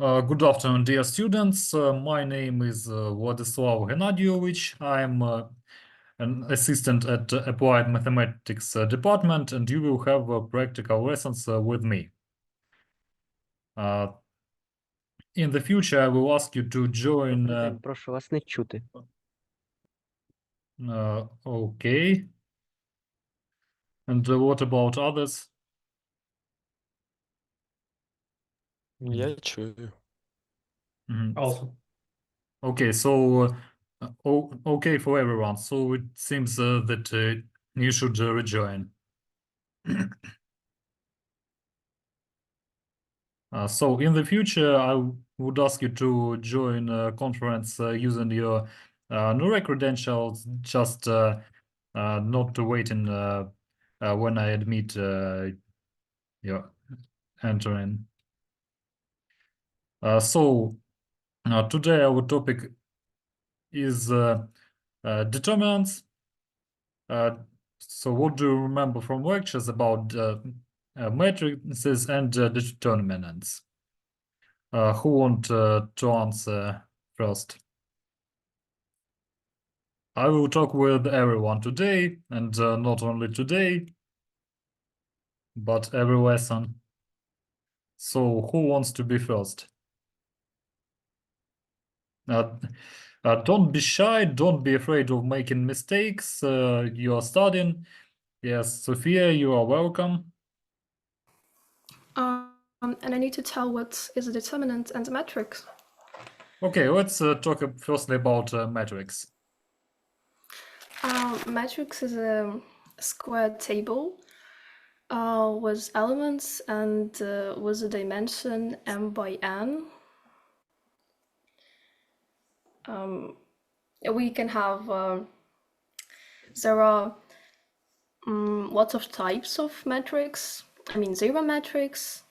Good afternoon, dear students. My name is Vladislav Gennadievich. I'm an assistant at Applied Mathematics Department, and you will have practical lessons with me. In the future, I will ask you to join. Добрий день, прошу вас не чути. Okay. And what about others? Я чую. Mhm. Also, Okay, so okay for everyone. So it seems that you should rejoin. So in the future, I would ask you to join a conference using your NURE credentials, just not to wait in when I admit your entering. So today our topic is determinants. So what do you remember from lectures about matrices and determinants? Who want to answer first? I will talk with everyone today, and not only today, but every lesson. So who wants to be first? Don't be shy, don't be afraid of making mistakes. You are studying. Yes, Sophia, you are welcome. And I need to tell what is a determinant and a matrix. Okay, let's talk firstly about matrix. Matrix is a square table with elements and with a dimension m by n. We can have, there are lots of types of matrix. I mean, zero matrix,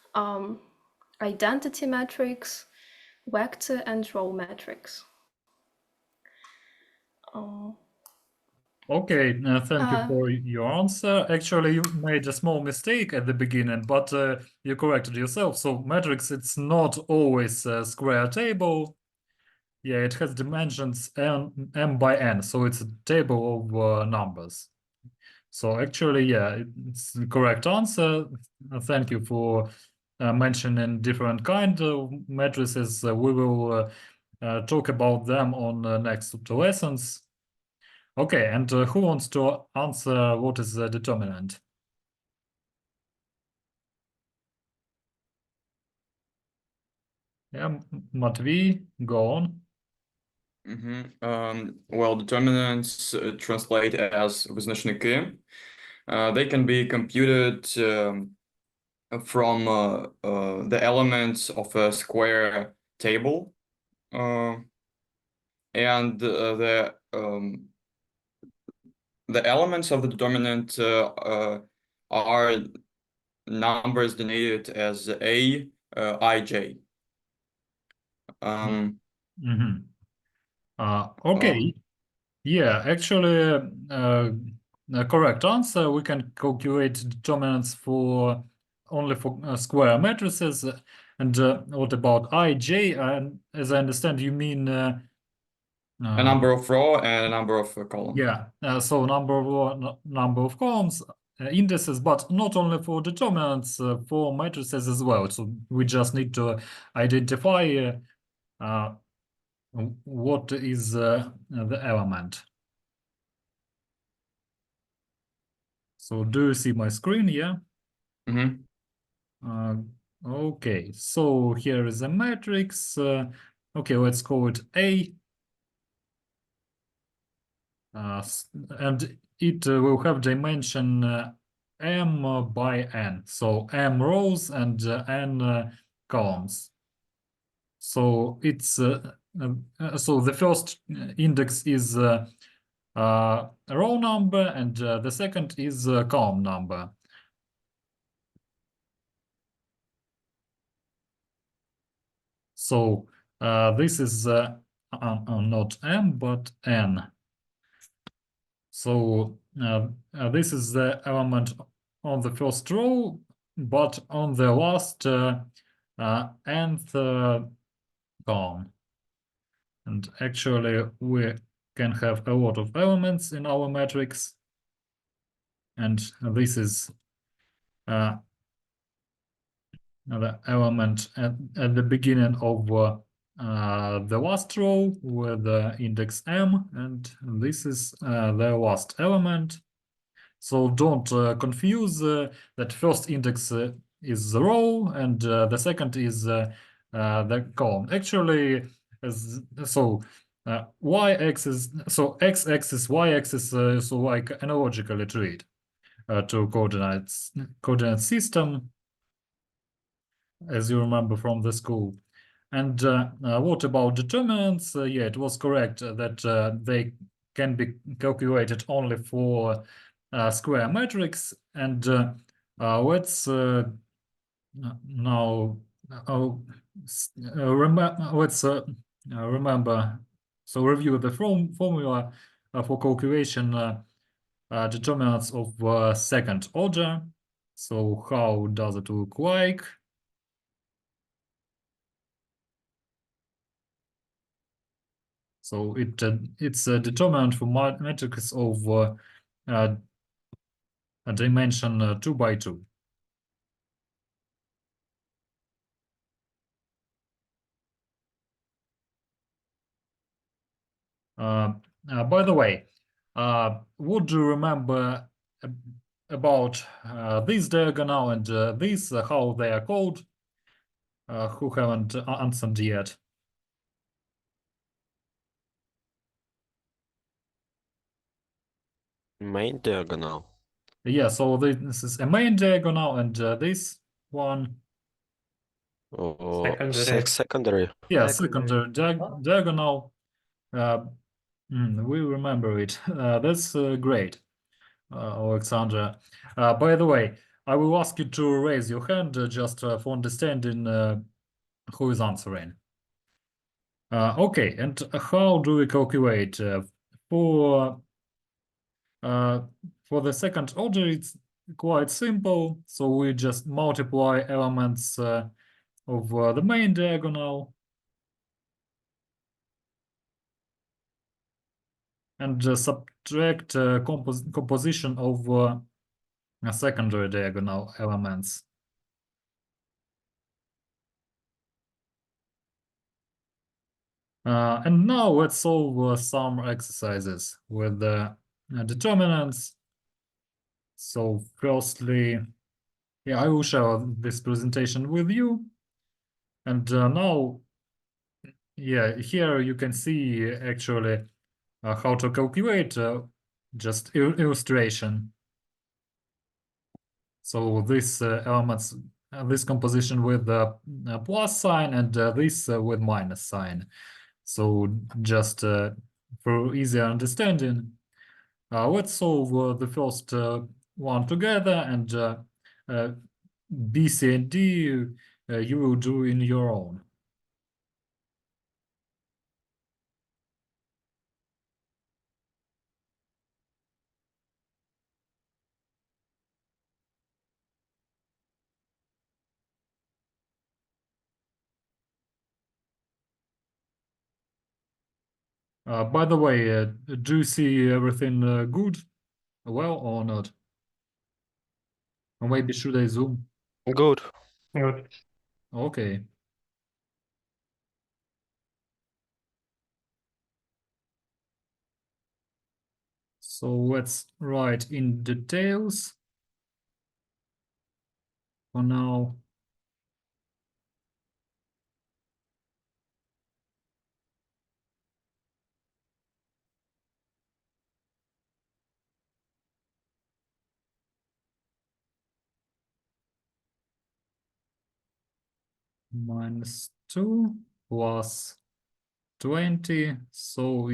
identity matrix, vector and row matrix. Okay, thank you for your answer. Actually, you made a small mistake at the beginning, but you corrected yourself. So matrix, it's not always a square table. Yeah, it has dimensions m by n, so it's a table of numbers. So actually, yeah, it's the correct answer. Thank you for mentioning different kind of matrices. We will talk about them on next two lessons. Okay, and who wants to answer what is the determinant? Yeah, Matvey, go on. Well, determinants translate as визначники. They can be computed from the elements of a square table, and the elements of the determinant are numbers denoted as a, ij. Okay. Yeah, actually, a correct answer. We can calculate determinants for only for square matrices. And what about ij? As I understand, you mean a number of row and a number of column. Yeah. So number of columns, indices, but not only for determinants, for matrices as well. So we just need to identify what is the element. So do you see my screen? Yeah. Okay, so here is a matrix. Okay, let's call it A. And it will have dimension m by n. So m rows and n columns. So it's so the first index is a row number, and the second is a column number. So this is not m but n. So this is the element on the first row, but on the last nth calm. And actually, we can have a lot of elements in our matrix. And this is the element at the beginning of the last row with the index m, and this is the last element. So don't confuse that first index is the row and the second is the column. Actually, so y-axis, so x-axis, y-axis, so like analogically treat to coordinate system, as you remember from the school. And what about determinants? Yeah, it was correct that they can be calculated only for square matrix. And let's now remember. So review the formula for calculation determinants of second order. So how does it look like? So it's a determinant for matrix of a dimension 2 by 2. By the way, what do you remember about this diagonal and this, how they are called? Who haven't answered yet? Main diagonal. Yeah, so this is a main diagonal, and this one, Or Secondary. secondary. yeah, Secondary. secondary diagonal. We remember it. That's great, Alexandra. By the way, I will ask you to raise your hand just for understanding who is answering. Okay, and how do we calculate for the second order? It's quite simple. So we just multiply elements of the main diagonal and subtract composition of secondary diagonal elements. And now let's solve some exercises with the determinants. So firstly, yeah, I will share this presentation with you. And now, yeah, here you can see actually how to calculate just illustration. So this elements, this composition with the plus sign and this with minus sign. So just for easier understanding, let's solve the first one together, and B, C, and D you will do in your own. By the way, do you see everything good, well, or not? Or maybe should I zoom? Good. Good. Okay. So let's write in details for now. -2 plus 20, so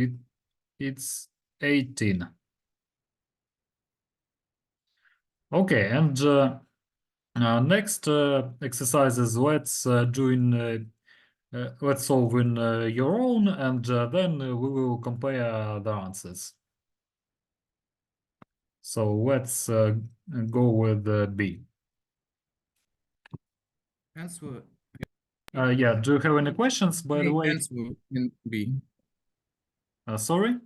it's 18. Okay, and next exercises let's do in let's solve in your own, and then we will compare the answers. So let's go with B. As for Yeah, do you have any questions, by the way? Answer in B. Sorry?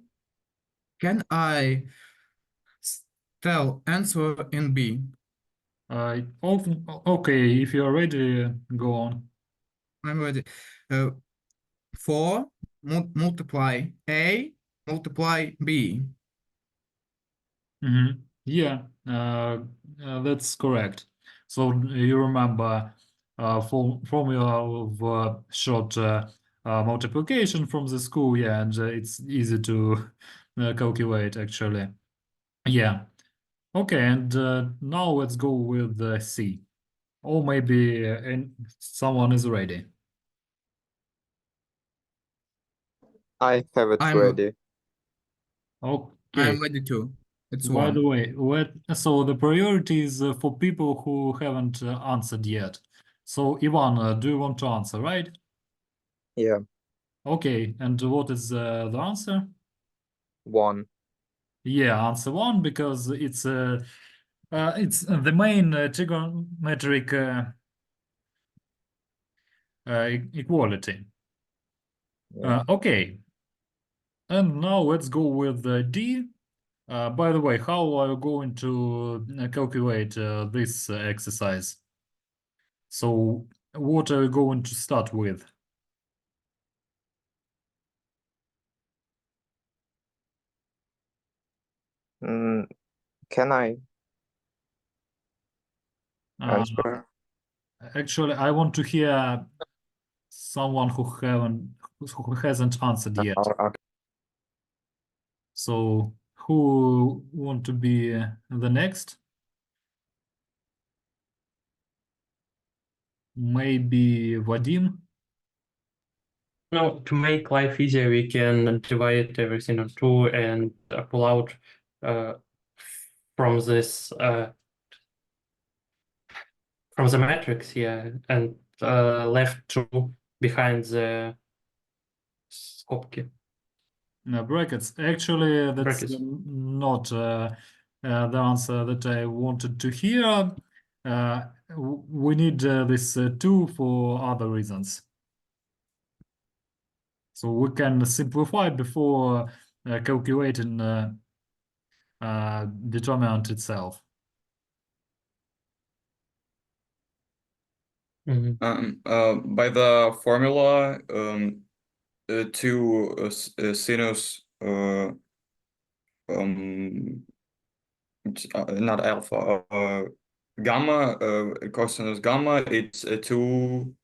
Can I tell answer in B? Okay, if you're ready, go on. I'm ready. 4 multiply A multiply B. Yeah, that's correct. So you remember formula of short multiplication from the school, yeah, and it's easy to calculate actually. Yeah. Okay, and now let's go with C. Or maybe someone is ready. I have it I'm ready. Okay. ready too. It's By the 1. way, so the priority is for people who haven't answered yet. So Ivan, do you want to answer, right? Yeah, Okay, and what is the answer? 1. Yeah, answer 1 because it's the main trigonometric equality. Yeah. Okay, and now let's go with D. By the way, how are you going to calculate this exercise? So, what are you going to start with? Can I Uh, answer? Actually, I want to hear someone who hasn't answered yet. Okay. So, who want to be the next? Maybe Vadim? No, to make life easier, we can divide everything on 2 and pull out from this from the matrix, yeah, and left 2 behind the скобки. Brackets. Actually, that's Brackets. not the answer that I wanted to hear. We need this 2 for other reasons. So we can simplify before calculating determinant itself. By the formula, two sinus not alpha, gamma, cosinus gamma, it's 2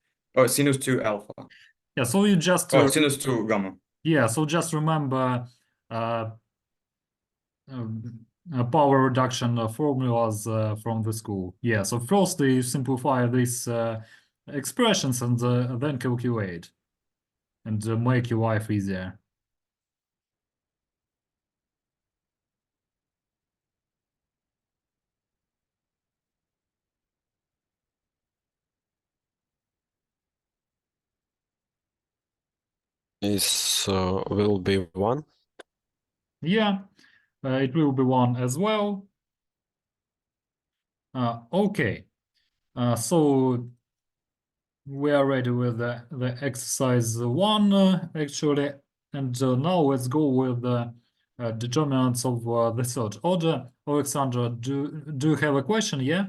sinus 2 alpha. Yeah, so you just Sinus 2 gamma. yeah, so just remember power reduction formulas from the school. Yeah, so first you simplify these expressions and then calculate and make your life easier. Is will be 1. Yeah, it will be 1 as well. Okay, so we are ready with the exercise 1 actually, and now let's go with the determinants of the third order. Alexandra, do you have a question? Yeah.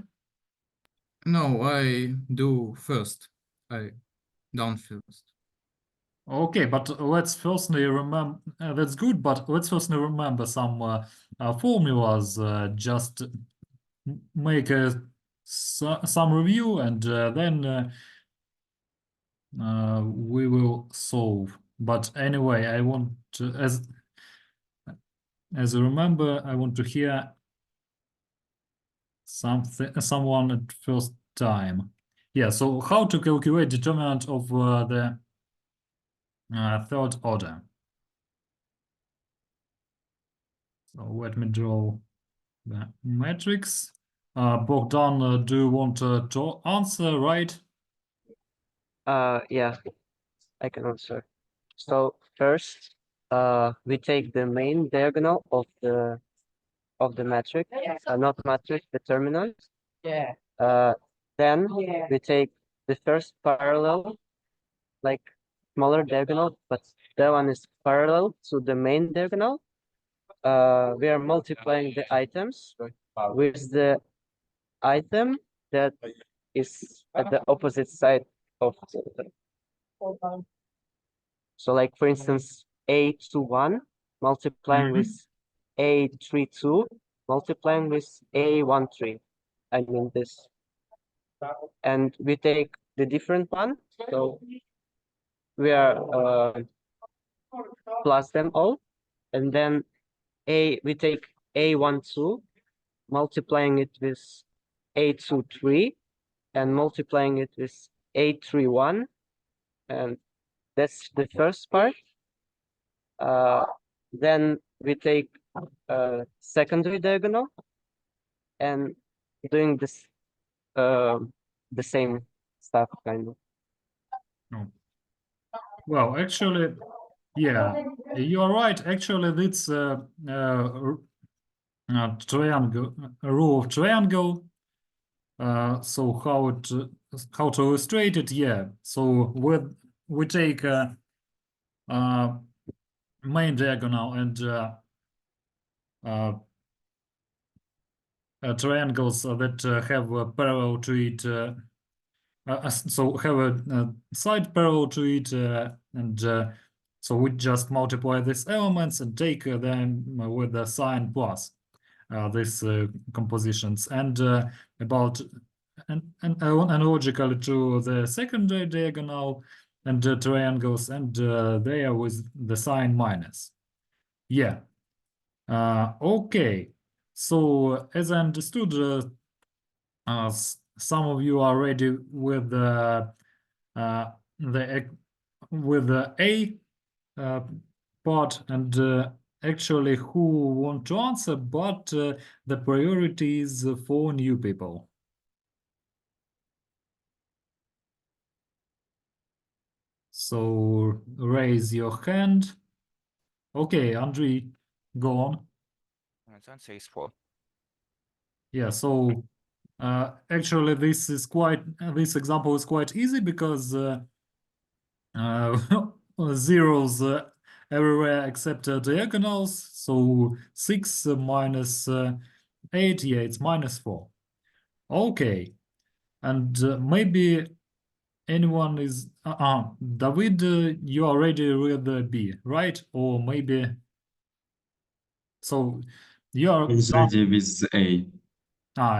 No, I do first. I done first. Okay, but let's firstly remember that's good, but let's firstly remember some formulas. Just make some review, and then we will solve. But anyway, I want to, as you remember, I want to hear someone at first time. Yeah. So how to calculate determinant of the third order? So let me draw the matrix. Bogdan, do you want to answer, right? Yeah, I can answer. So first, we take the main diagonal of the matrix, not matrix, determinant. Yeah. Then we take the first parallel like smaller diagonal, but that one is parallel to the main diagonal. We are multiplying the items with the item that is at the opposite side of the. So like for instance, A21 multiplying with A32 multiplying with A13. I mean this. And we take the different one. So we are plus them all. And then we take A12 multiplying it with A23 and multiplying it with A31. And that's the first part. Then we take secondary diagonal and doing this the same stuff kind of. Well, actually, yeah, you are right. Actually, it's triangle, a row of triangle. So how to illustrate it? Yeah. So we take main diagonal and triangles that have parallel to it. So have a side parallel to it, and so we just multiply these elements and take them with the sign plus these compositions, and about and analogically to the secondary diagonal and triangles, and there with the sign minus. Yeah. Okay. So as I understood, some of you are ready with the A part, and actually who want to answer, but the priority is for new people. So raise your hand. Okay, Andrei, go on. The answer is 4. Yeah, so actually this example is quite easy because zeros everywhere except diagonals. So 6 minus 8, yeah, it's minus 4. Okay, and maybe anyone is David, you are ready with B, right? Or maybe so you are ready with A.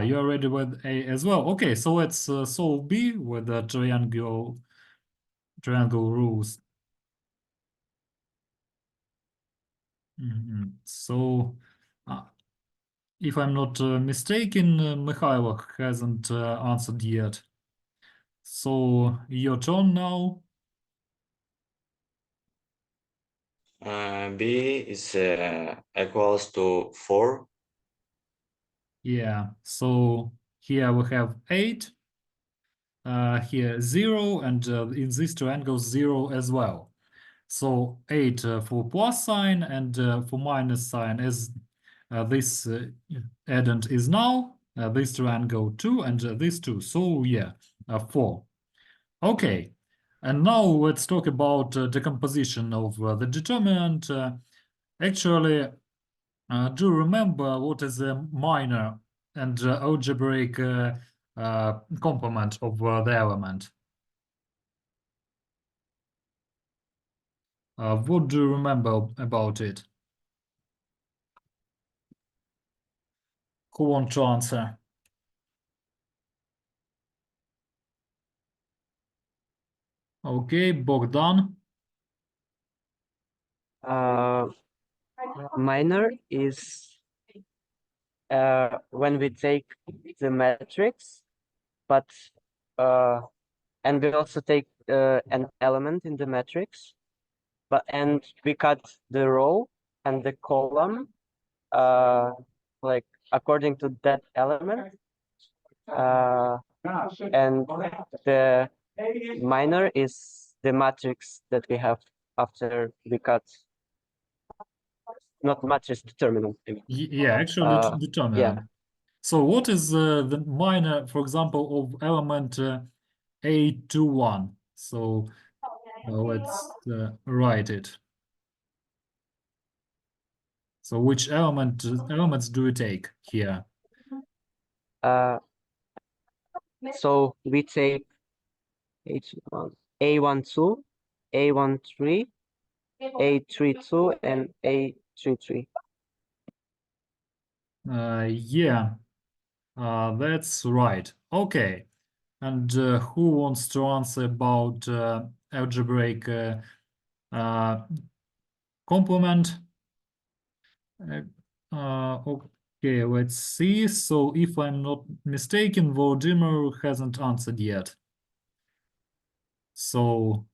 You are ready with A as well. Okay, so let's solve B with the triangle rules. So, if I'm not mistaken, Mikhailo hasn't answered yet. So, your turn now. B is equals to 4. Yeah, so here we have 8, here 0, and in this triangle 0 as well. So 8 for plus sign and for minus sign, as this addend is null, this triangle 2 and this 2. So yeah, 4. Okay, and now let's talk about decomposition of the determinant. Actually, do you remember what is a minor and algebraic complement of the element? What do you remember about it? Who wants to answer? Okay, Bogdan. Minor is when we take the matrix, but and we also take an element in the matrix, and we cut the row and the column like according to that element, and the minor is the matrix that we have after we cut. Not matrix, determinant. Yeah, actually determinant. Yeah. So what is the minor, for example, of element A21? So Let's write it. So which elements do you take here? So we take H1, A12, A13, A32, and A33. Yeah, that's right. Okay. And who wants to answer about algebraic complement? Okay, let's see. So if I'm not mistaken, Volodymyr hasn't answered yet. So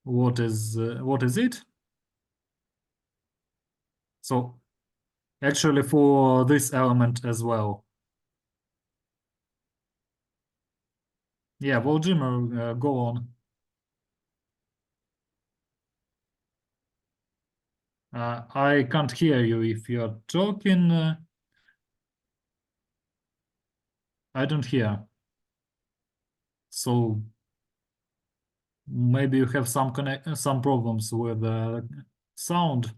what is it? So actually for this element as well. Yeah, Volodymyr, go on. I can't hear you if you're talking. I don't hear. So maybe you have some problems with sound.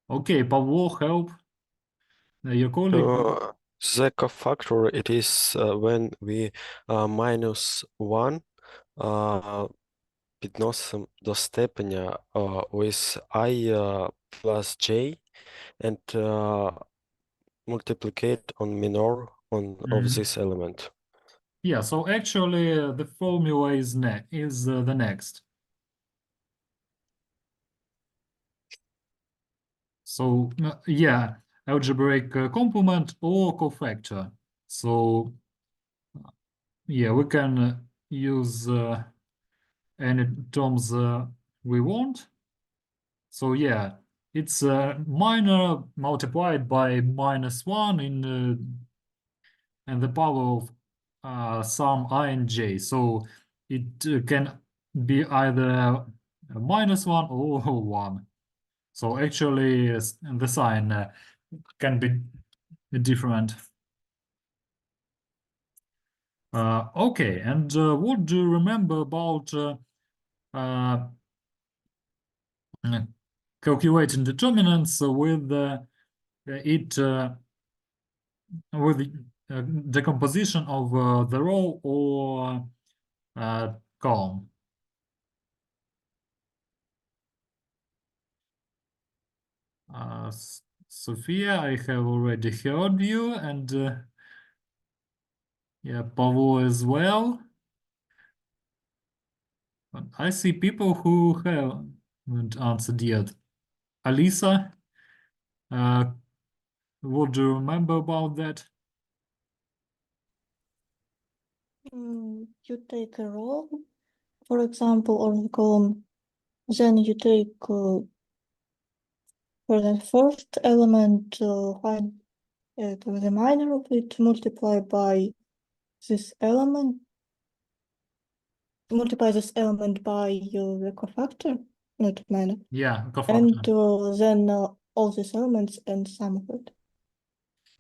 Okay, Pavlo, help. Your colleague. The cofactor, it is when we minus 1 підносимо до степеня with I plus j and multiplicate on minor of this element. Yeah, so actually the formula is the next. So yeah, algebraic complement or cofactor. So yeah, we can use any terms we want. So yeah, it's minor multiplied by -1 in the power of some I and j. So it can be either -1 or 1. So actually the sign can be different. Okay, and what do you remember about calculating determinants with decomposition of the row or column? Sophia, I have already heard you, and yeah, Pavlo as well. But I see people who haven't answered yet. Alisa, what do you remember about that? You take a row, for example, or the column, then you take for the first element, find the minor of it, multiply by this element, multiply this element by the cofactor, not minor, Yeah, and cofactor. then all these elements and sum of it.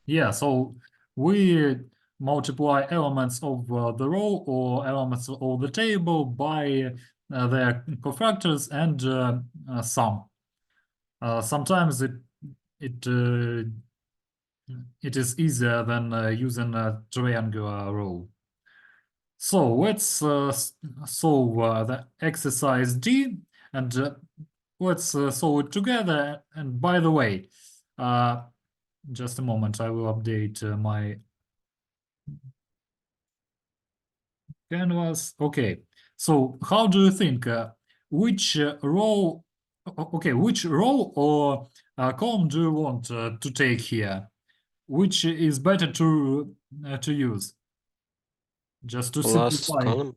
Yeah, so we multiply elements of the row or elements of the table by their cofactors and sum. Sometimes it is easier than using a triangular rule. So let's solve the exercise D, and let's solve it together. And by the way, just a moment, I will update my canvas. Okay, so how do you think which row? Which row or column do you want to take here? Which is better to use? Just to Last simplify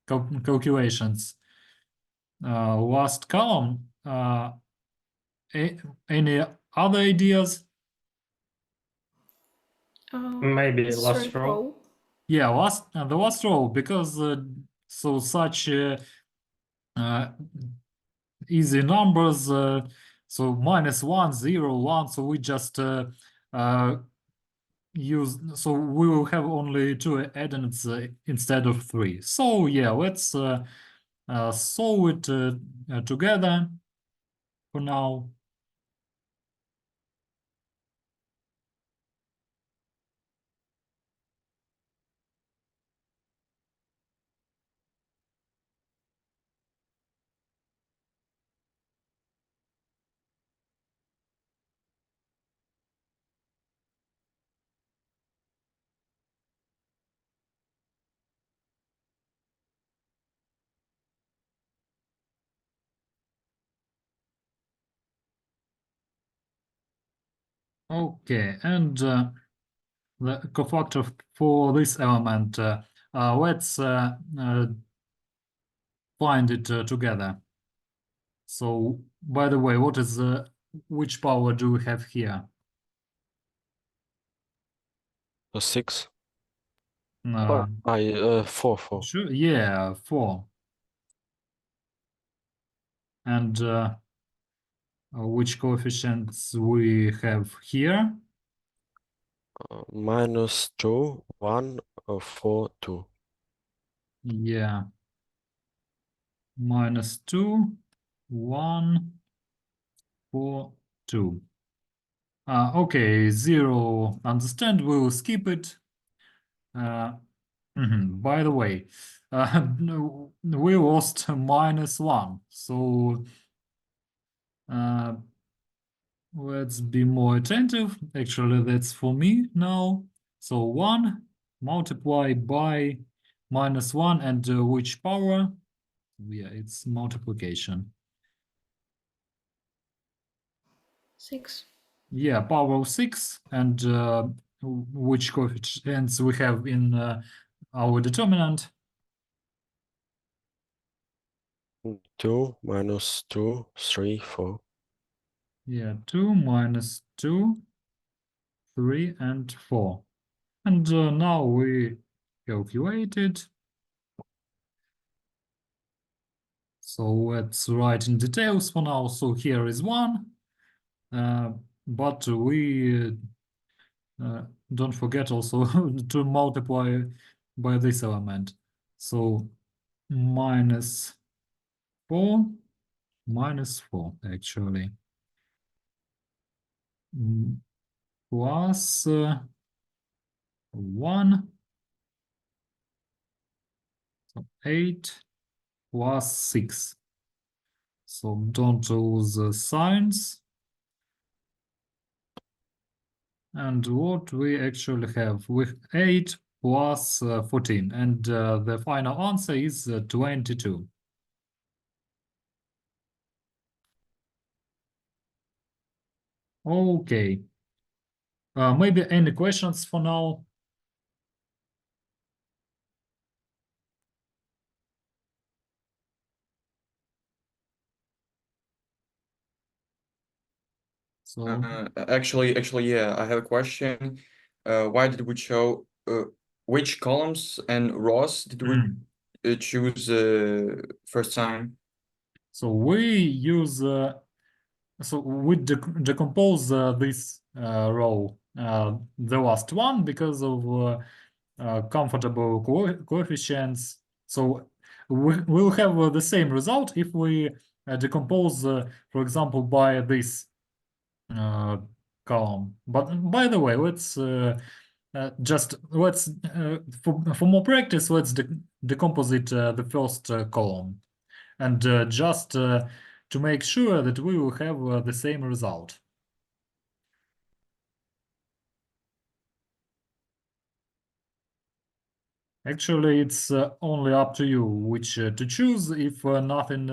column. calculations. Last column. Any other ideas? Maybe last Third row. Yeah, the last row, because so such easy numbers. So -1, 0, 1. So we just use, so we will have only 2 addends instead of 3. So yeah, let's solve it together for now. Okay, and the cofactor for this element, let's find it together. So, by the way, what is which power do we have here? 6. Uh, I 4 4. sure, yeah, 4. And which coefficients we have here? -2 1 4 2. Yeah. -2 1 4 2. Okay, 0, understand, we'll skip it. By the way, no, we lost -1, so let's be more attentive. Actually, that's for me now. So 1 multiplied by -1, and which power? Yeah, it's multiplication. 6. Yeah, power of 6, and which coefficients we have in our determinant? 2 -2 3 4. Yeah, 2 -2, 3, and 4. And now we calculate it. So let's write in details for now. So here is 1, but we don't forget also to multiply by this element. So -4 actually, plus 1, so 8 plus 6. So don't lose the signs. And what we actually have with 8 plus 14, and the final answer is 22. Okay. Maybe any questions for now? So Actually, yeah, I have a question. Why did we show which columns and rows did we choose first time? so we use so we decompose this row, the last one, because of comfortable coefficients. So we will have the same result if we decompose, for example, by this column. But by the way, let's for more practice, let's decompose it the first column, and just to make sure that we will have the same result. Actually, it's only up to you which to choose if nothing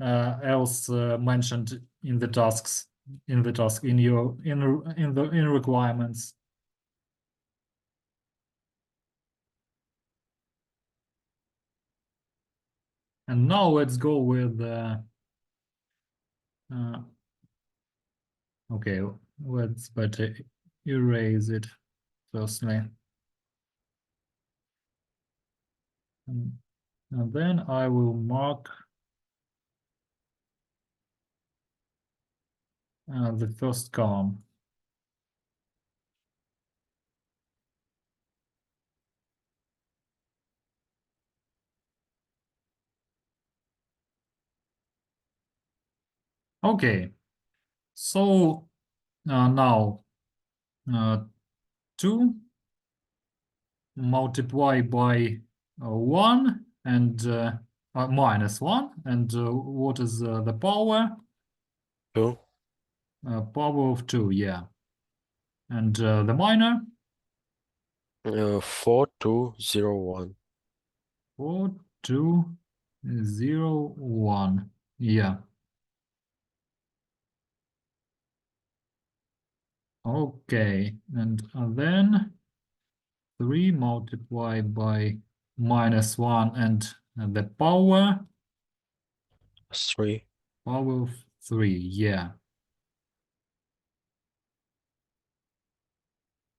else mentioned in the tasks, in your in requirements. And now let's go with okay, let's better erase it firstly. And then I will mark the first column. Okay, so now 2 multiply by 1 and minus 1, and what is the power? 2. Power of 2, yeah. And the minor? 4201. 4201, yeah. Okay, and then 3 multiplied by minus 1 and the power 3. of 3, yeah.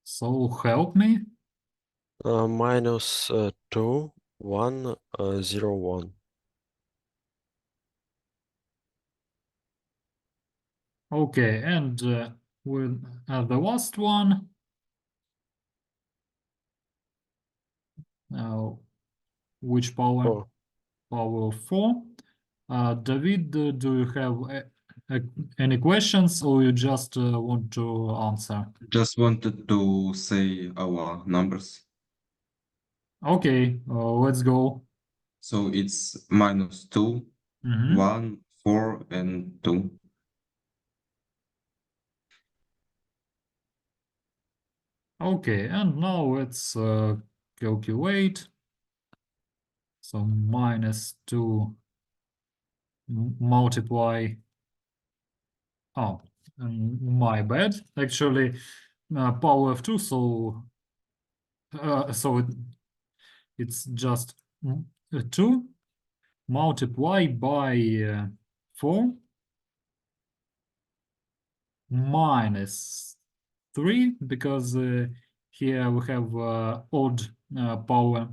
So help me. Minus 2 1 0 1. Okay, and with the last one, which power? 4. Power of 4. David, do you have any questions, or you just want to answer? Just wanted to say our numbers. Okay, let's go. So it's -2, Mhm. 1, 4, and 2. Okay, and now let's calculate. So -2 multiply. Oh, my bad. Actually, power of 2, so it's just 2 multiply by 4 minus 3, because here we have odd power,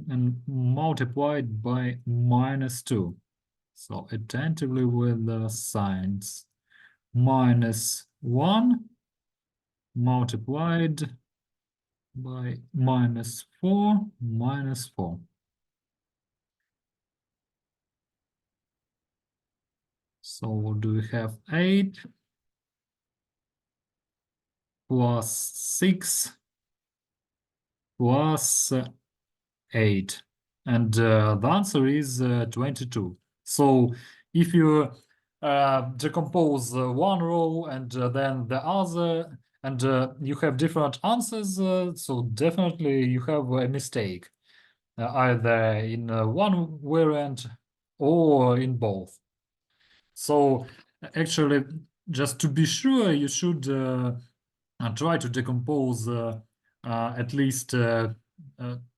and multiplied by -2. So attentively with the signs. -1 multiplied by -4 minus 4. So do we have 8 plus 6 plus 8? And the answer is 22. So if you decompose one row and then the other, and you have different answers, so definitely you have a mistake, either in one variant or in both. So actually, just to be sure, you should try to decompose at least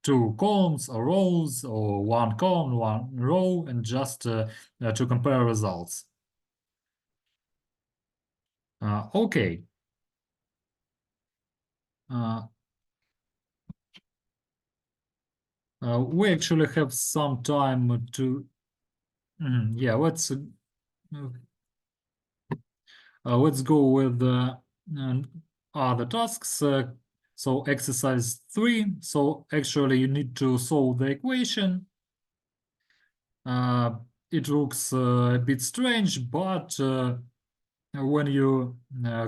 2 columns or rows, or 1 column, 1 row, and just to compare results. Okay. We actually have some time to, yeah, let's go with other tasks. So exercise 3. So actually you need to solve the equation. It looks a bit strange, but when you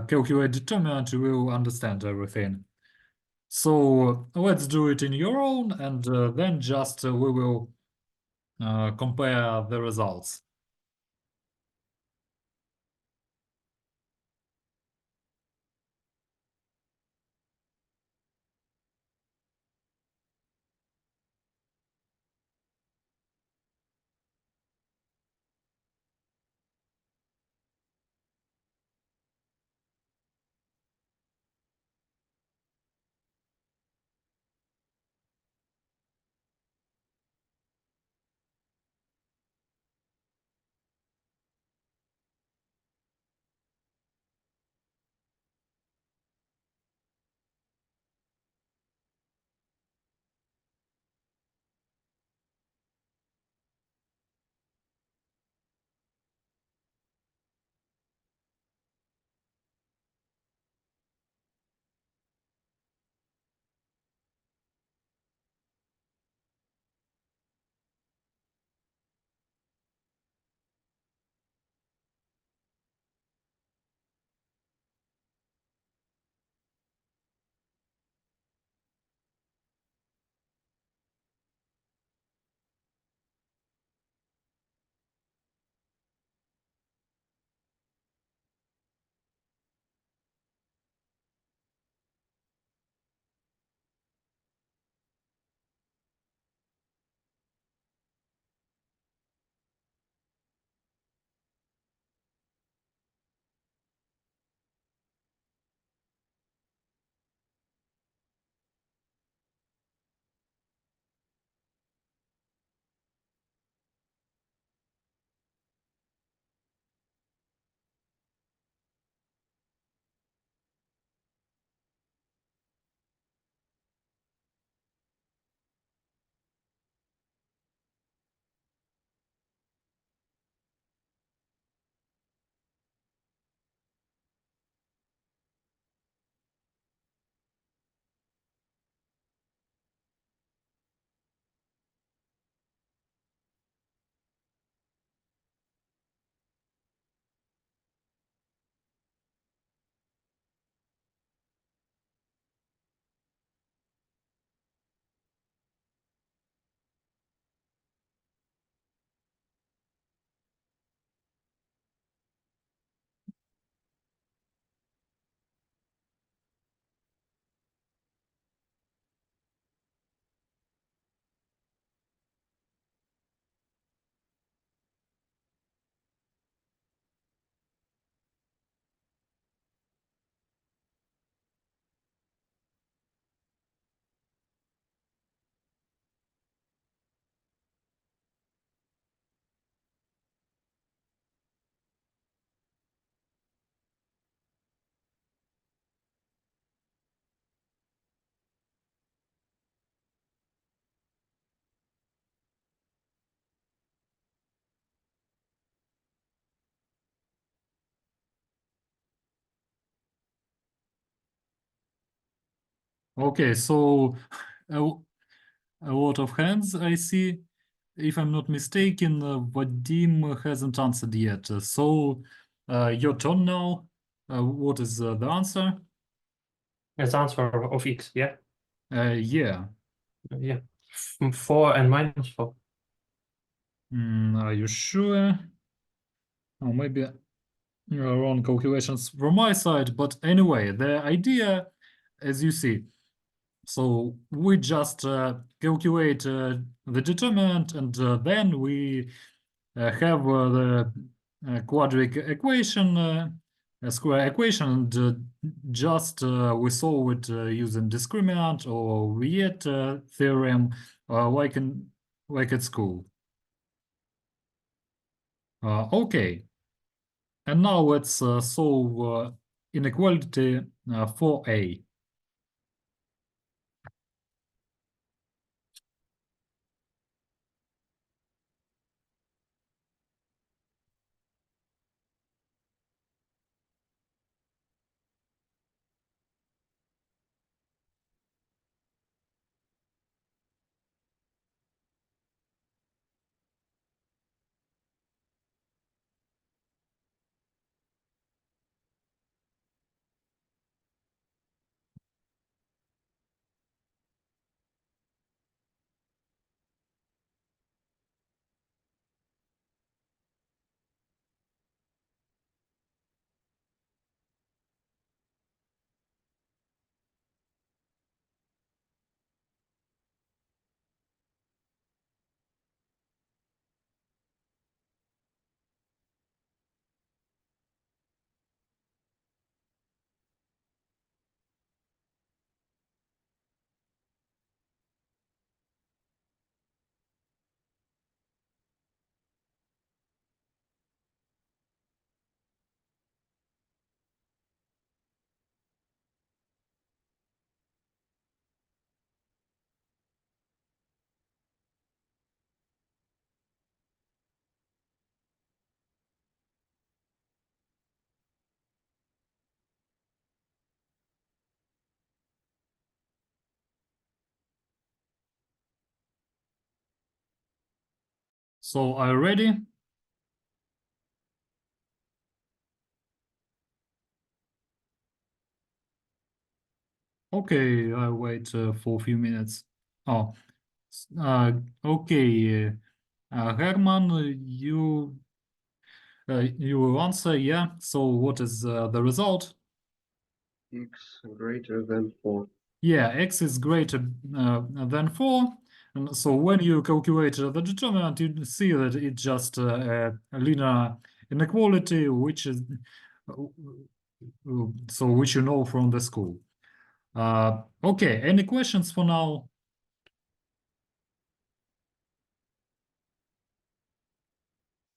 calculate determinant, you will understand everything. So let's do it in your own, and then just we will compare the results. Okay, so a, a lot of hands I see. If I'm not mistaken, Vadim hasn't answered yet. So your turn now. What is the answer? As answer of x, yeah? Yeah. Yeah. 4 and -4. Are you sure? Or maybe wrong calculations from my side, but anyway, the idea, as you see, so we just calculate the determinant, and then we have the quadratic equation, a square equation, and just we solve it using discriminant or Viet theorem, like at school. Okay, and now let's solve inequality 4a. So are you ready? Okay, I'll wait for a few minutes. Oh, okay, Herman, you will answer, yeah. So what is the result? X greater than 4. Yeah, x is greater than 4. And so when you calculate the determinant, you see that it's just a linear inequality, which is so which you know from the school. Okay, any questions for now?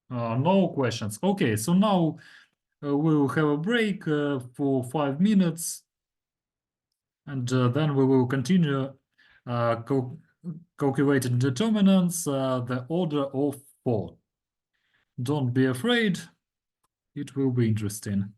No questions. Okay, so now we'll have a break for 5 minutes, and then we will continue calculating determinants, the order of 4. Don't be afraid, it will be interesting.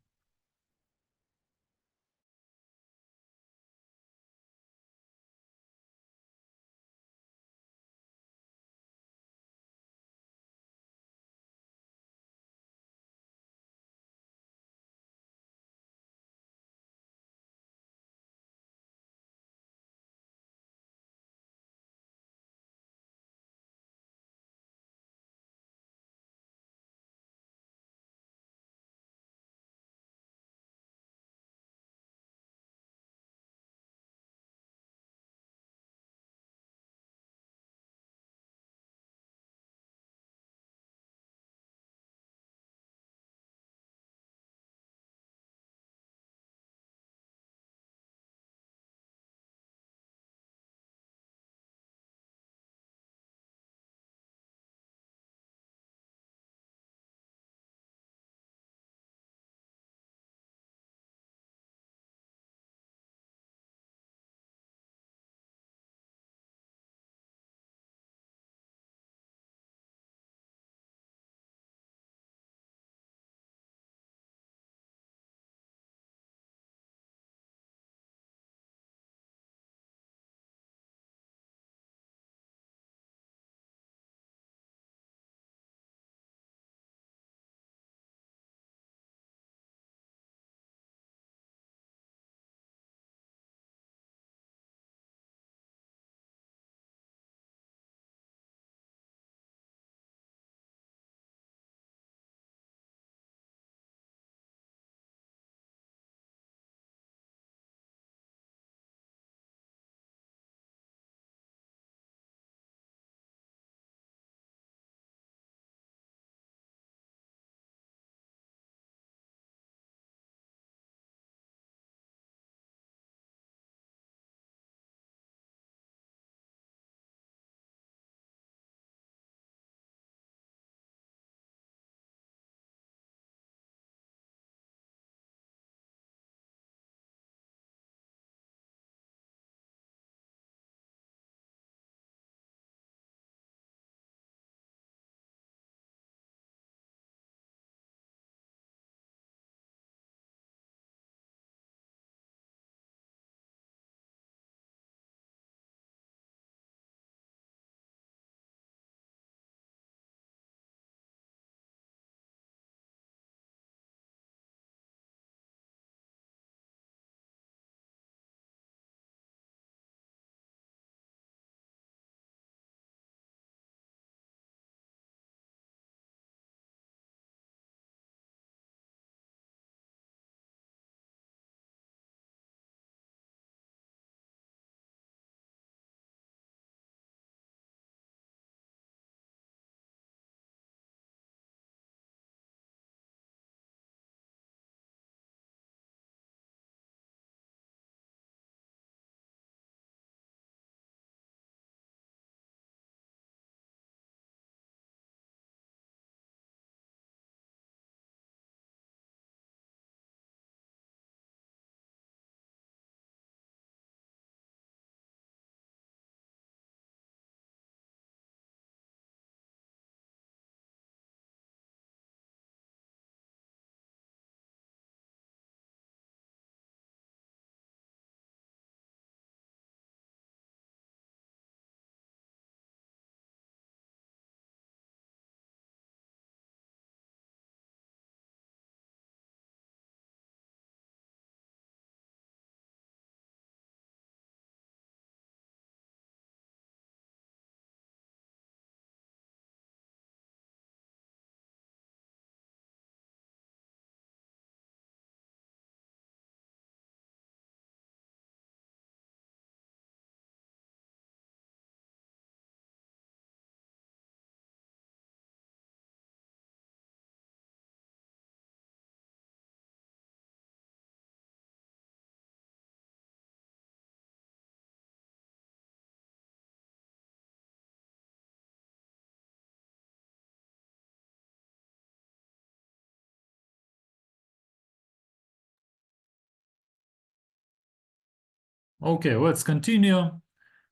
Okay, let's continue.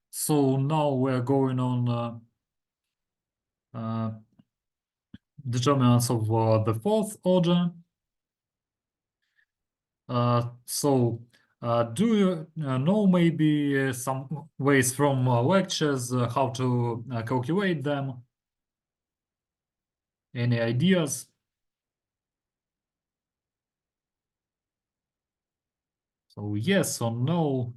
So now we're going on determinants of the fourth order. Do you know maybe some ways from lectures how to calculate them? Any ideas? So yes or no?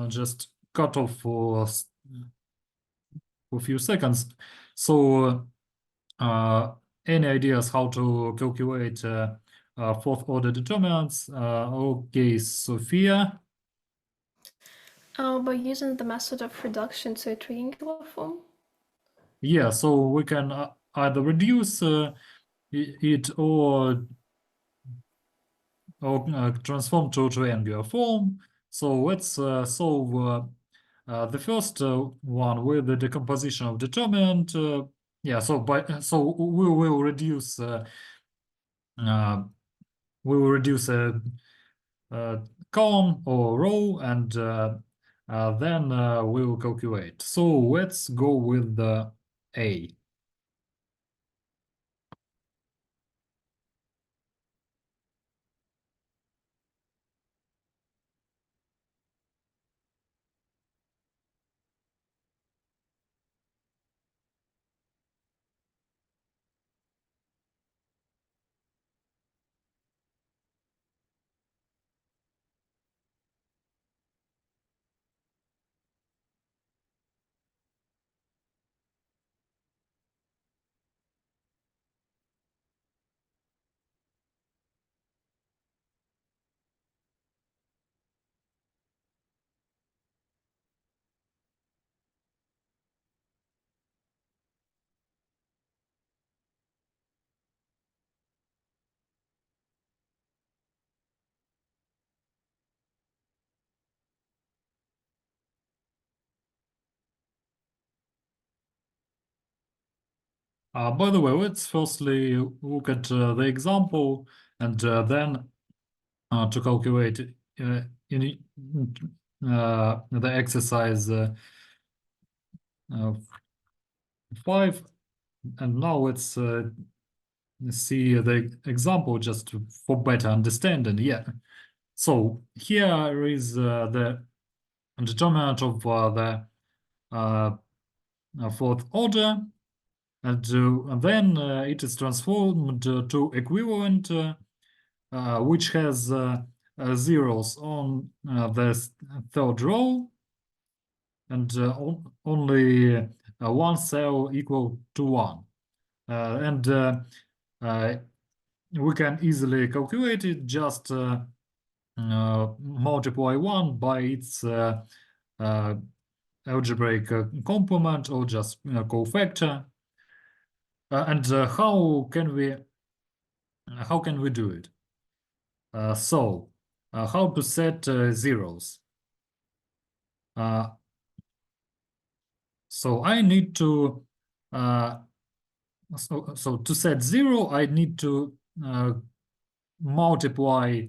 Just cut off for a few seconds. So any ideas how to calculate fourth order determinants? Okay, Sophia. By using the method of reduction to a triangular form. Yeah, so we can either reduce it or transform to triangular form. So let's solve the first one with the decomposition of determinant. Yeah, so we will reduce a column or row, and then we will calculate. So let's go with the A. By the way, let's firstly look at the example, and then to calculate in the exercise 5. And now let's see the example just for better understanding. Yeah. So here is the determinant of the fourth order, and then it is transformed to equivalent, which has zeros on the third row, and only one cell equal to 1. And we can easily calculate it, just multiply 1 by its algebraic complement, or just cofactor. And how can we do it? So how to set zeros? So I need to so to set 0, I need to multiply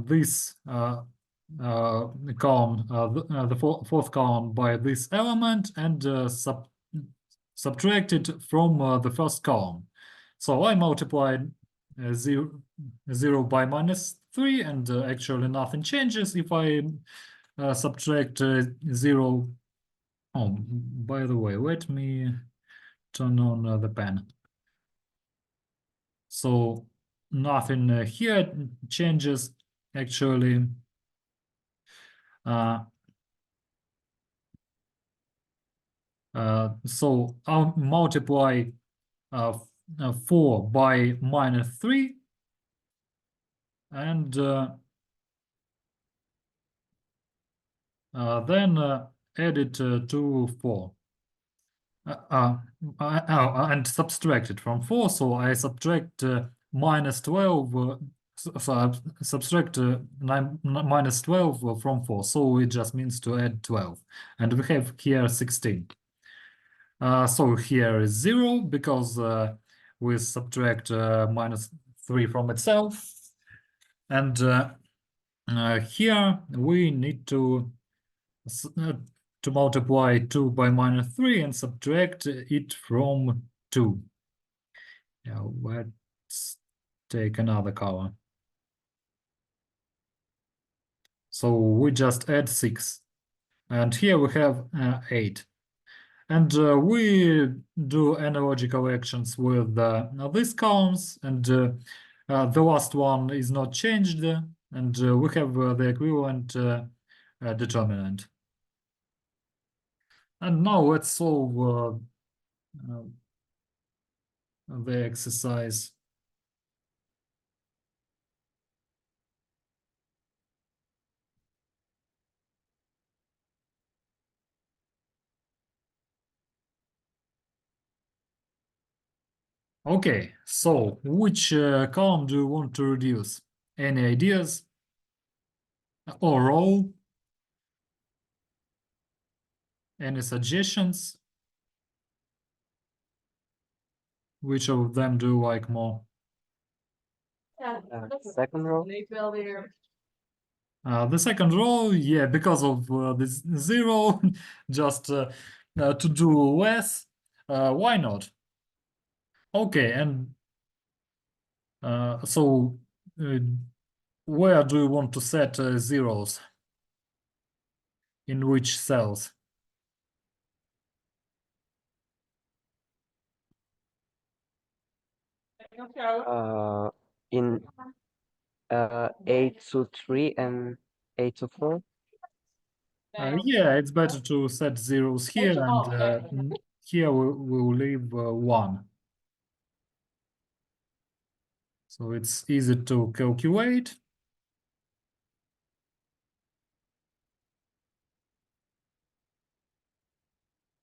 this column, the fourth column, by this element, and subtract it from the first column. So I multiplied 0 by -3, and actually nothing changes if I subtract 0. Oh, by the way, let me turn on the pen. So nothing here changes, actually. So I'll multiply 4 by -3, and then add it to 4. And subtract it from 4, so I subtract -12, so I subtract -12 from 4, so it just means to add 12, and we have here 16. So here is 0 because we subtract -3 from itself. And here we need to multiply 2 by -3 and subtract it from 2. Yeah, let's take another color. So we just add 6. And here we have 8. And we do analogical actions with these columns, and the last one is not changed, and we have the equivalent determinant. And now let's solve the exercise. Okay, so which column do you want to reduce? Any ideas? Or row? Any suggestions? Which of them do you like more? Second row. The second row, yeah, because of this 0, just to do less. Why not? Okay, and so where do you want to set zeros? In which cells? In 8 to 3 and 8 to 4. Yeah, it's better to set zeros here, and here we'll leave 1. So it's easy to calculate.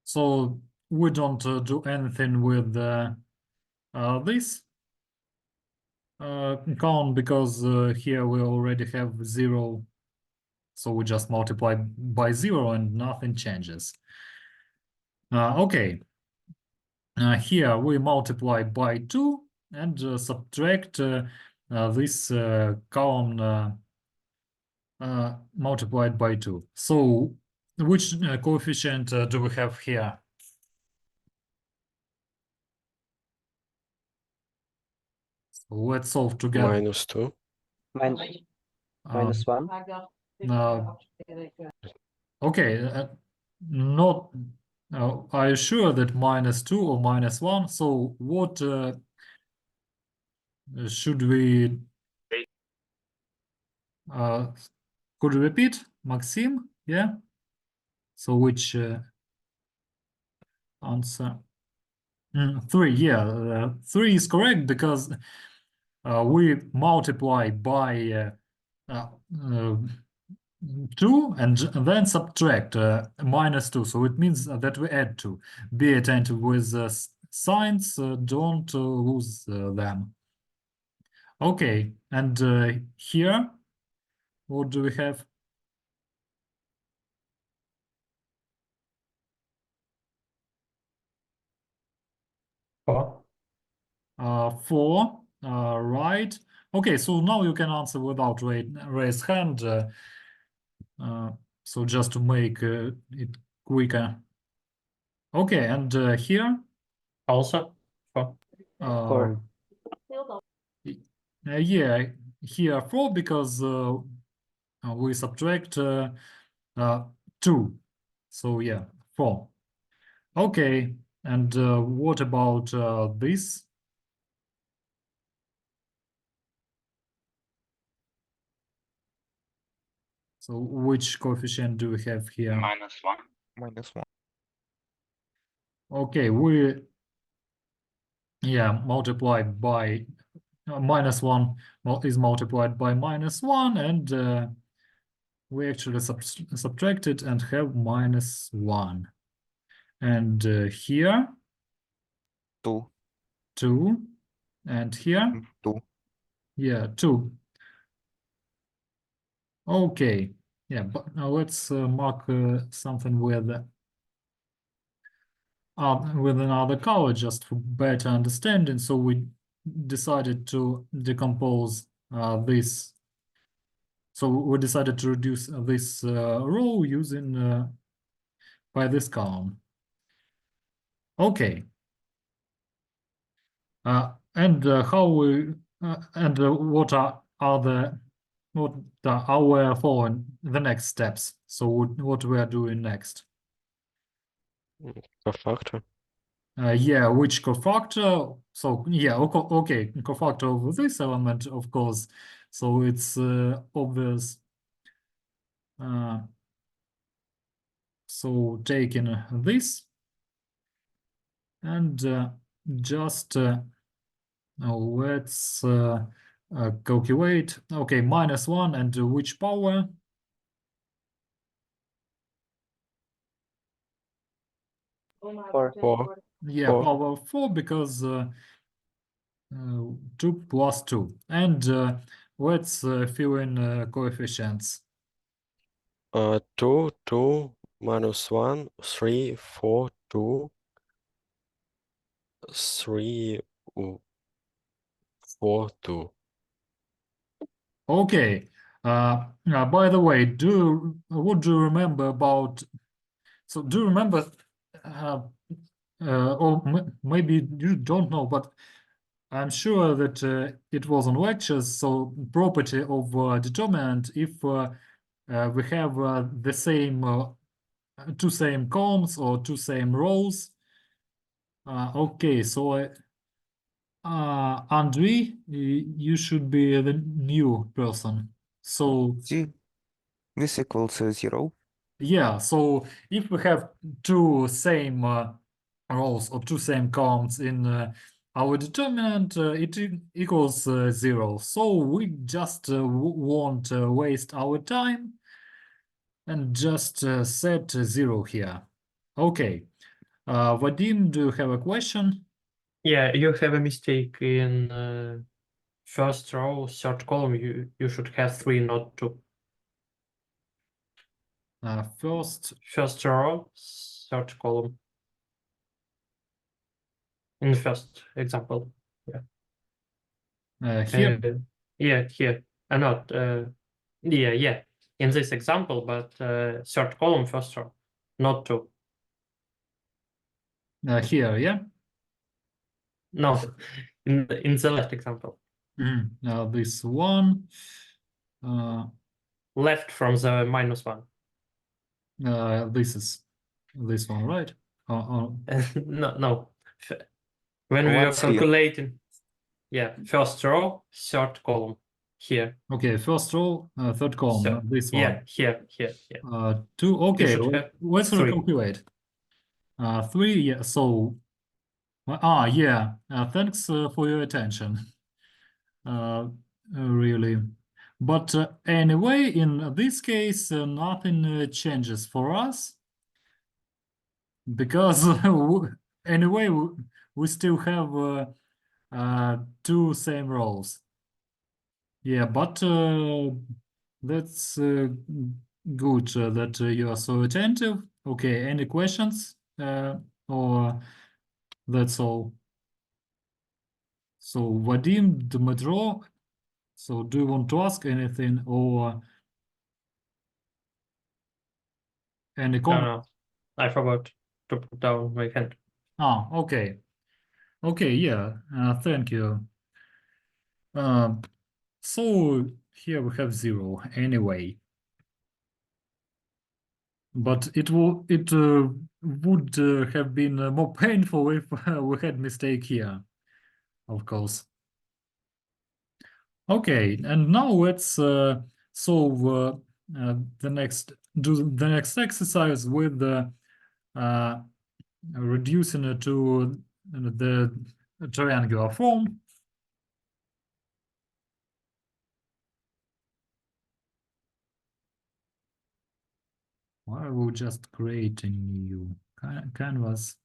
So we don't do anything with this column because here we already have 0. So we just multiply by 0 and nothing changes. Okay. Here we multiply by 2 and subtract this column multiplied by 2. So which coefficient do we have here? So let's solve together. -2. Minus 1. Okay, not. Are you sure that -2 or -1? So what should we? Could you repeat, Maxim? Yeah. So which answer? 3. Yeah, 3 is correct because we multiply by 2 and then subtract -2. So it means that we add 2. Be attentive with signs, don't lose them. Okay, and here, what do we have? Four. 4, right. Okay, so now you can answer without raised hand. So just to make it quicker. Okay, and here? Also 4. Four. Yeah, here 4 because we subtract 2. So yeah, 4. Okay, and what about this? So which coefficient do we have here? -1. -1. Okay, multiply by -1 is multiplied by -1, and we actually subtract it and have -1. And here 2. 2, and here 2. yeah 2. Okay, yeah, but now let's mark something with with another color just for better understanding. So we decided to decompose this. So we decided to reduce this row using by this column. Okay. And how we and what are the what are we following the next steps? So what we are doing next? Cofactor. Yeah, which cofactor? So yeah, okay, cofactor of this element, of course. So it's obvious. So taking this and just let's calculate. Okay, -1 and which power? Four. 4. Yeah, 4. power 4 because 2 plus 2. And let's fill in coefficients. 2, 2, -1, 3, 4, 2, 3, 4, 2. Okay. By the way, what do you remember about? So do you remember? Or maybe you don't know, but I'm sure that it was on lectures. So property of determinant if we have the same two same columns or two same rows. Okay, so Andrei, you should be the new person. So This equals 0. yeah, so if we have two same rows or two same columns in our determinant, it equals 0. So we just won't waste our time and just set 0 here. Okay. Vadim, do you have a question? Yeah, you have a mistake in first row, third column. You should have 3, not 2. First row, third column. In the first example. Yeah. here. Yeah, here. Not yeah. In this example, but third column, first row, not 2. Here, yeah. No, in the left example. This one. Left from the -1. This is this one, right? No. When we are calculating, yeah, first row, third column here. Okay, first row, third column, this one. Yeah, here, yeah. 2. Okay, should have let's 3. recalculate. 3. Yeah. So, yeah. Thanks for your attention. Really. But anyway, in this case, nothing changes for us because anyway we still have two same rows. Yeah, but that's good that you are so attentive. Okay, any questions? Or that's all? So Vadim, Dmitro, so do you want to ask anything or any comment? No, I forgot to put down my hand. Okay. Okay, yeah, thank you. So here we have 0 anyway. But it would have been more painful if we had mistake here, of course. Okay, and now let's solve the next exercise with reducing it to the triangular form. I will just create a new canvas.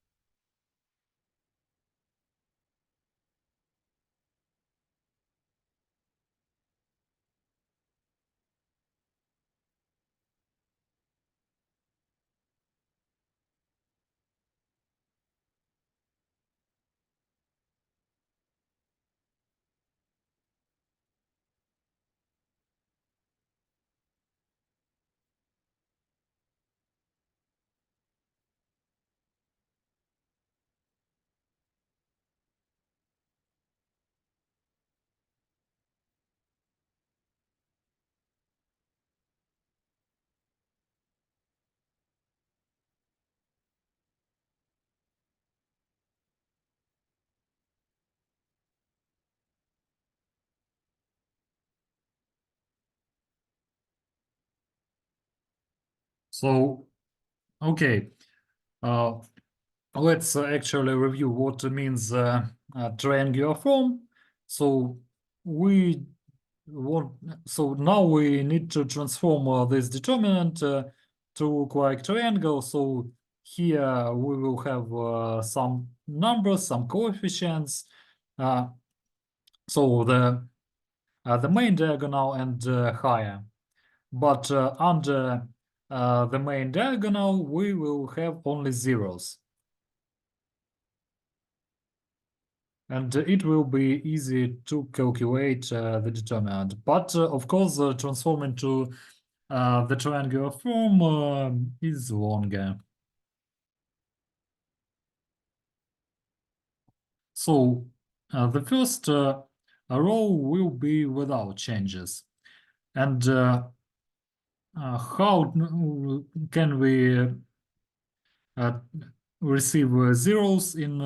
So, okay, let's actually review what means triangular form. So we want, so now we need to transform this determinant to look like triangle. So here we will have some numbers, some coefficients. So the main diagonal and higher. But under the main diagonal, we will have only zeros. And it will be easy to calculate the determinant. But of course, transforming to the triangular form is longer. So the first row will be without changes. And how can we receive zeros in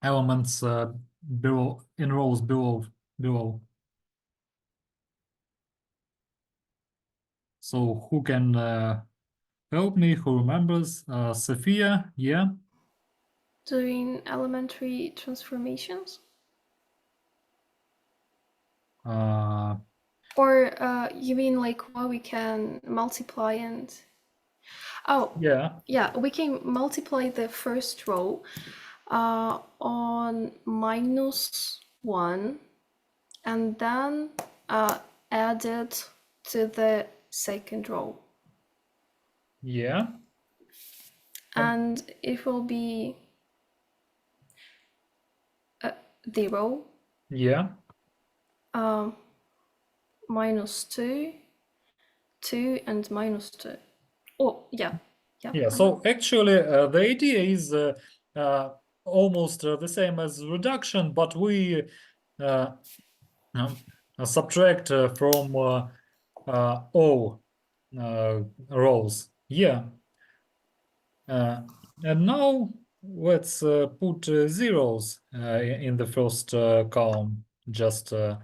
elements below, in rows below? So who can help me? Who remembers? Sophia, yeah? Doing elementary transformations? Or you mean like what we can multiply and... Oh, yeah, we can multiply the first row on -1 and then add it to the second row. Yeah. And it will be 0. Yeah. -2, 2, and -2. Oh, yeah. Yeah, so actually the idea is almost the same as reduction, but we subtract from all rows. Yeah. And now let's put zeros in the first column just to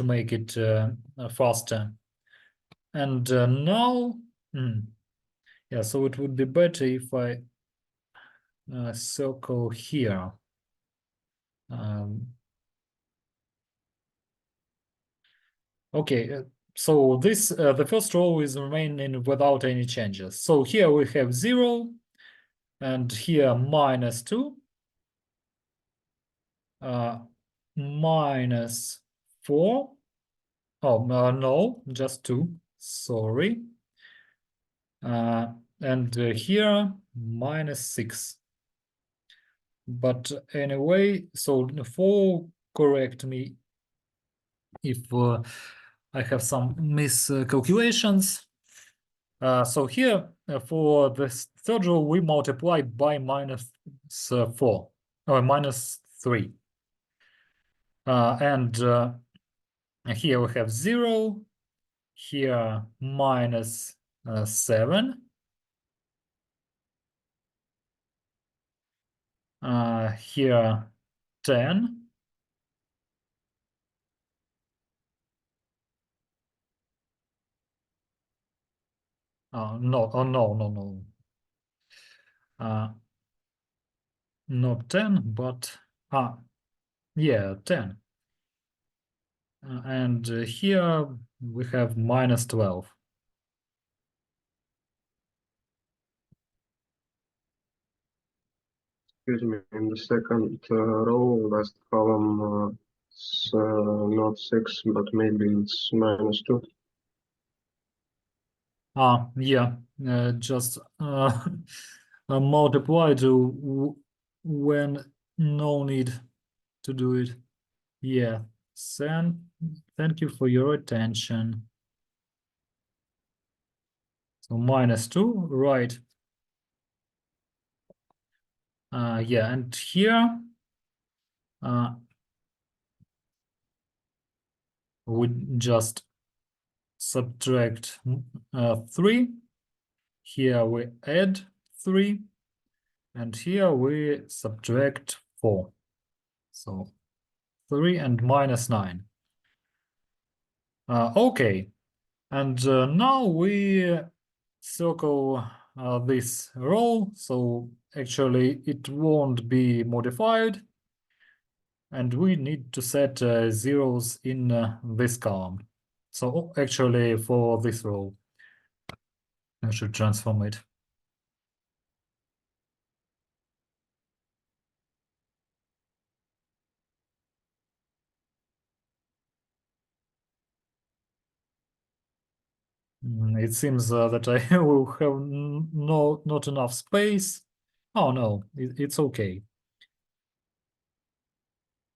make it faster. And now, yeah, so it would be better if I circle here. Okay, so this the first row is remaining without any changes. So here we have 0, and here -2, -4. Oh, no, just 2, sorry. And here -6. But anyway, so 4, correct me if I have some miscalculations. So here for the third row, we multiply by -4 or -3. And here we have 0, here -7. Here 10. No, oh no. Not 10, but yeah, 10. And here we have -12. Excuse me, in the second row, last column, it's not 6, but maybe it's -2. Yeah, just multiply to when no need to do it. Yeah, thank you for your attention. So -2, right? Yeah, and here we just subtract 3. Here we add 3, and here we subtract 4. So 3 and -9. Okay, And now we circle this row, so actually it won't be modified, and we need to set zeros in this column. So actually for this row, I should transform it. It seems that I will have not enough space. Oh no, it's okay.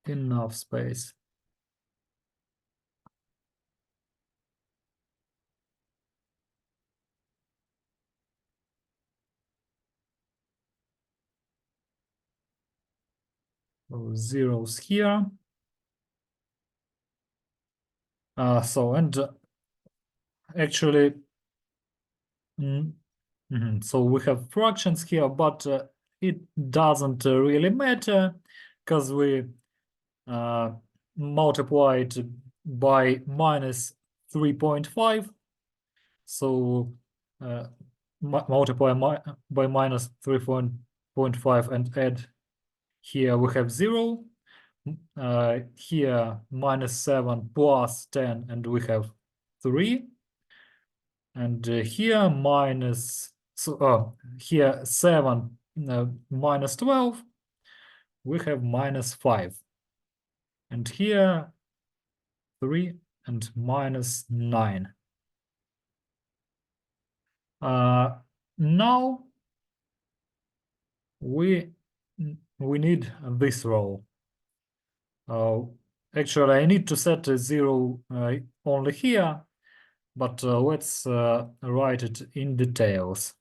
Enough space. So zeros here. And actually, so we have fractions here, but it doesn't really matter because we multiply it by minus 3.5. So multiply by minus 3.5 and add. Here we have 0. Here minus 7 plus 10, and we have 3. And here minus, so here 7 minus 12, we have minus 5. And here 3 and minus 9. Now we need this row. Actually, I need to set a 0 only here, but let's write it in details.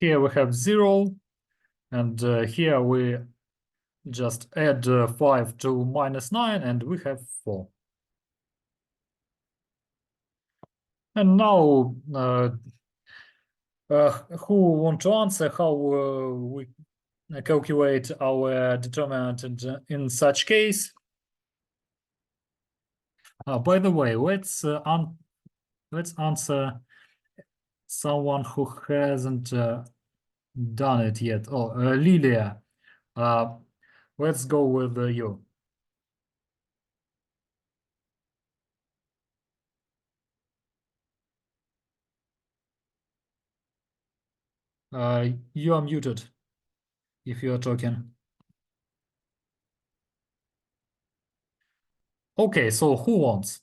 Here we have 0, and here we just add 5 to minus 9, and we have 4. And now, who want to answer how we calculate our determinant in such case? By the way, let's answer someone who hasn't done it yet. Oh, Lilia. Let's go with you. You are muted if you are talking. Okay, so who wants?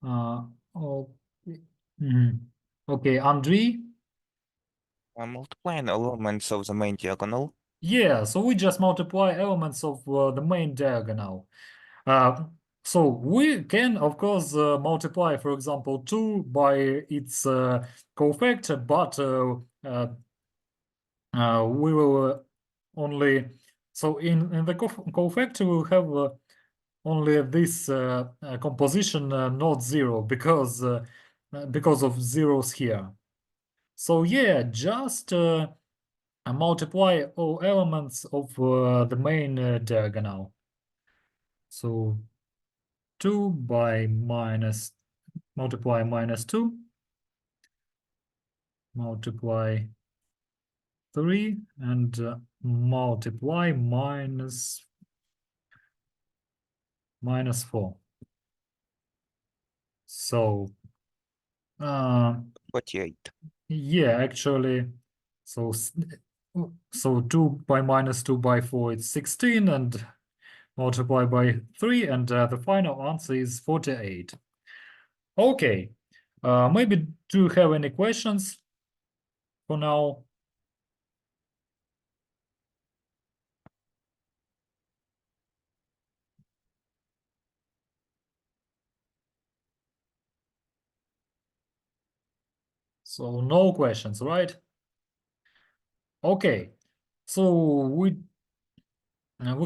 Okay. Okay, Andrei? I'm multiplying elements of the main diagonal. Yeah, so we just multiply elements of the main diagonal. So we can, of course, multiply, for example, 2 by its cofactor, but we will only, so in the cofactor we'll have only this composition not 0 because of zeros here. So yeah, just multiply all elements of the main diagonal. So 2 by minus, multiply minus 2, multiply 3, and multiply minus 4. So 48. yeah, actually, so 2 by minus 2 by 4 it's 16, and multiply by 3, and the final answer is 48. Okay, maybe do you have any questions for now? So no questions, right? Okay, so we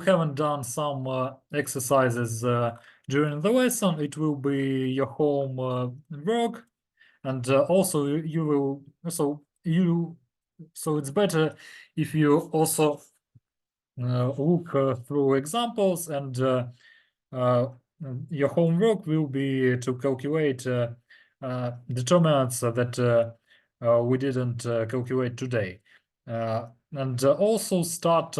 haven't done some exercises during the lesson. It will be your home work, and also you will so it's better if you also look through examples, and uh, your homework will be to calculate determinants that we didn't calculate today, and also start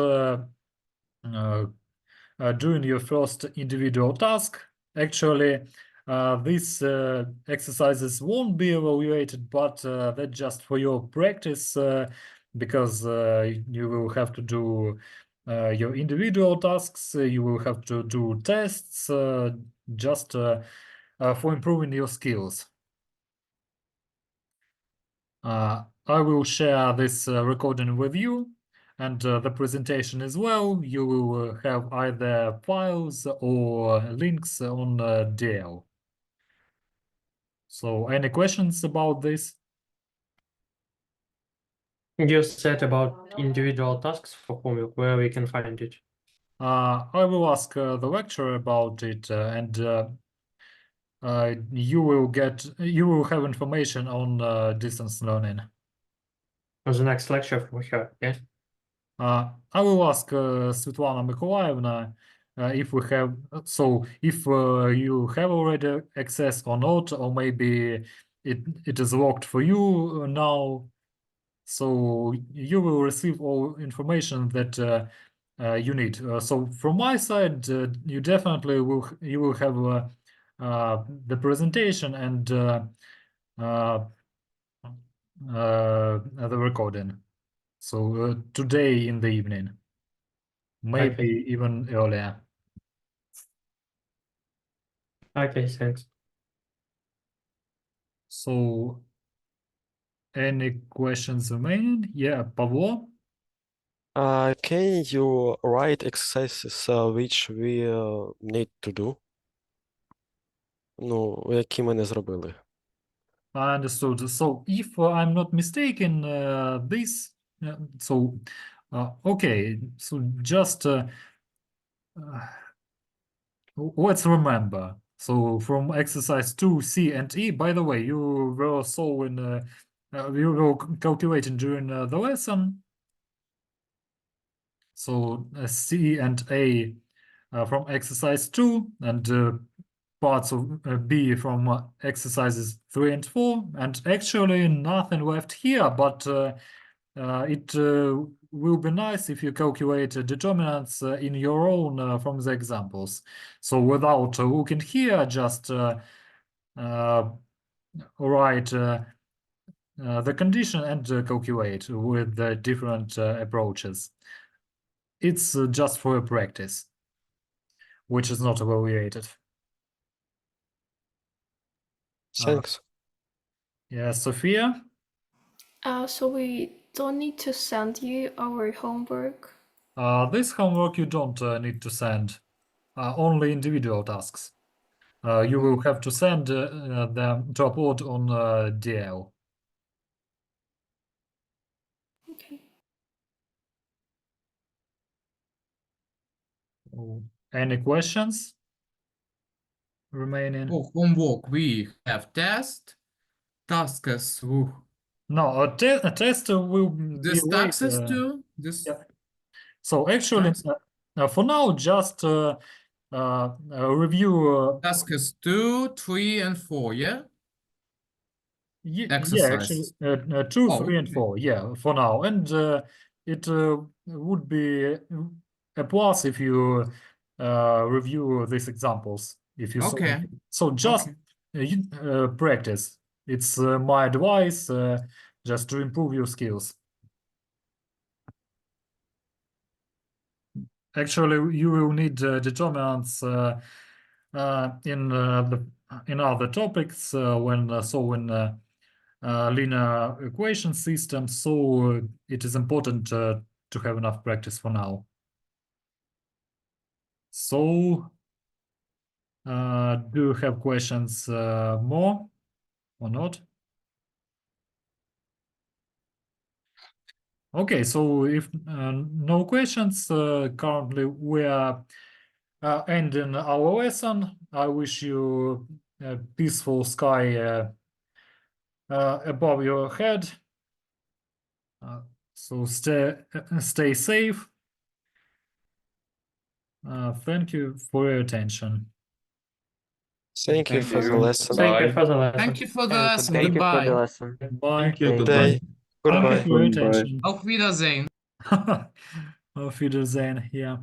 doing your first individual task. Actually, these exercises won't be evaluated, but that's just for your practice, because you will have to do your individual tasks, you will have to do tests, just for improving your skills. I will share this recording with you, and the presentation as well. You will have either files or links on DL. So any questions about this? You said about individual tasks for homework, where we can find it. I will ask the lecturer about it, and you will have information on distance learning. On the next lecture from her, yeah? I will ask Svetlana Mykolaievna if we have, so if you have already access or not, or maybe it is locked for you now. So you will receive all information that you need. So from my side, you definitely will have the presentation and the recording. So today in the evening, maybe even earlier. Okay, thanks. So any questions remaining? Yeah, Pavlo? Can you write exercises which we need to do? Ну, які ми не зробили. I understood. So if I'm not mistaken, okay, so just let's remember. So from exercise 2, C and E, by the way, you were you were calculating during the lesson. So C and A from exercise 2, and parts of B from exercises 3 and 4, and actually nothing left here, but it will be nice if you calculate determinants in your own from the examples. So without looking here, just write the condition and calculate with the different approaches. It's just for a practice, which is not evaluated. Thanks. Yeah, Sophia? So we don't need to send you our homework. This homework you don't need to send, only individual tasks. You will have to send them to upload on DL. Okay. Any questions remaining? For homework, we have test, tasks. No, a test will be This taxes later. too. This Yeah. So actually, tax- for now, just review. tasks 2, 3, and 4. Yeah. Yeah, actually, Exercises. 2, Oh, 3, and okay. 4. Yeah, for now, and it would be a plus if you review these examples. If you Okay. so just Okay. practice. It's my advice, just to improve your skills. Actually, you will need determinants in other topics when solving linear equation system, so it is important to have enough practice for now. So, do you have questions more or not? Okay, so if no questions, currently we are ending our lesson. I wish you a peaceful sky above your head. So stay safe. Thank you for your attention. Thank you for the you. lesson. Thank you Bye. for the lesson. Thank you for the Thank lesson. you for Goodbye. the lesson. Bye. Thank you. Good Goodbye. day. Thank you Goodbye. for your Goodbye. attention. Auf Wiedersehen. Auf Wiedersehen. Yeah.